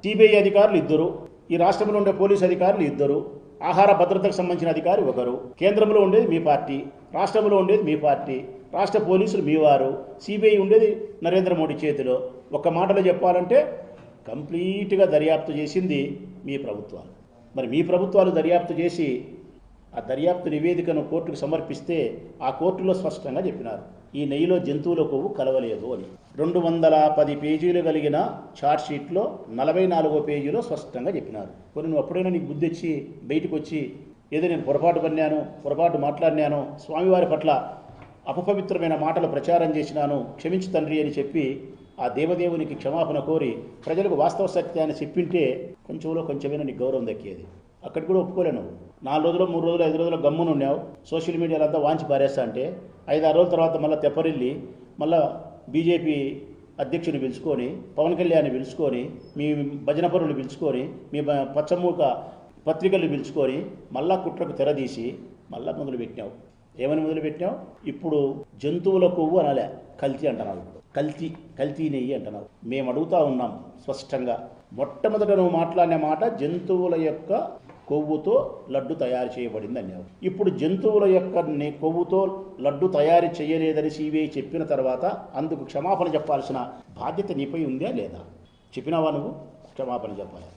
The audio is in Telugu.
సిబిఐ అధికారులు ఇద్దరు, ఈ రాష్ట్రంలో ఉండే పోలీసు అధికారులు ఇద్దరు, ఆహార భద్రతకు సంబంధించిన అధికారి ఒకరు, కేంద్రంలో ఉండేది మీ పార్టీ, రాష్ట్రంలో ఉండేది మీ పార్టీ, రాష్ట్ర పోలీసులు మీ వారు, సిబిఐ ఉండేది నరేంద్ర మోడీ చేతిలో. ఒక్క మాటలో చెప్పాలంటే కంప్లీట్గా దర్యాప్తు చేసింది మీ ప్రభుత్వాలు. మరి మీ ప్రభుత్వాలు దర్యాప్తు చేసి ఆ దర్యాప్తు నివేదికను కోర్టుకు సమర్పిస్తే ఆ కోర్టులో స్పష్టంగా చెప్పినారు, ఈ నెయ్యిలో జంతువుల కొవ్వు కలవలేదు అని. 210 పేజీలు కలిగిన ఛార్జ్షీట్లో 44వ పేజీలో స్పష్టంగా చెప్పినారు. కొన్ని నువ్వు అప్పుడైనా నీకు బుద్ధి వచ్చి బయటకు వచ్చి ఏదో నేను పొరపాటు మాట్లాడినాను, స్వామివారి పట్ల అపవిత్రమైన మాటలు ప్రచారం చేసినాను, క్షమించు తండ్రి అని చెప్పి ఆ దేవదేవునికి క్షమాపణ కోరి ప్రజలకు వాస్తవ సత్యాన్ని చెప్పింటే కొంచెమైనా నీకు గౌరవం దక్కేది. అక్కడికి కూడా ఒప్పుకోలేను. 4 రోజులు 3 రోజులు 5 రోజులు గమ్మున ఉన్నావు, సోషల్ మీడియాలో అంతా వాంచి పారేస్తా అంటే 5-6 రోజుల తర్వాత మళ్ళీ తెప్పరిల్లి మళ్ళీ బీజేపీ అధ్యక్షుని పిలుచుకొని, పవన్ కళ్యాణ్ని పిలుచుకొని, మీ భజన పరులు పిలుచుకొని, మీ పచ్చమూక పత్రికలు పిలుచుకొని మళ్ళా కుట్రకు తెరదీసి మళ్ళా మొదలుపెట్టినావు. ఏమని మొదలుపెట్టినావు? ఇప్పుడు జంతువుల కొవ్వు అనాలే, కల్తీ అంటున్నావు. కల్తీ నెయ్యి అంటున్నావు. మేము అడుగుతా ఉన్నాం స్పష్టంగా, మొట్టమొదట నువ్వు మాట్లాడిన మాట జంతువుల యొక్క కొవ్వుతో లడ్డు తయారు చేయబడింది అన్నావు. ఇప్పుడు జంతువుల యొక్క కొవ్వుతో లడ్డు తయారు చేయలేదని సిబిఐ చెప్పిన తర్వాత అందుకు క్షమాపణ చెప్పాల్సిన బాధ్యత నీపై ఉందా లేదా? చెప్పినావా? నువ్వు క్షమాపణ చెప్పాలి.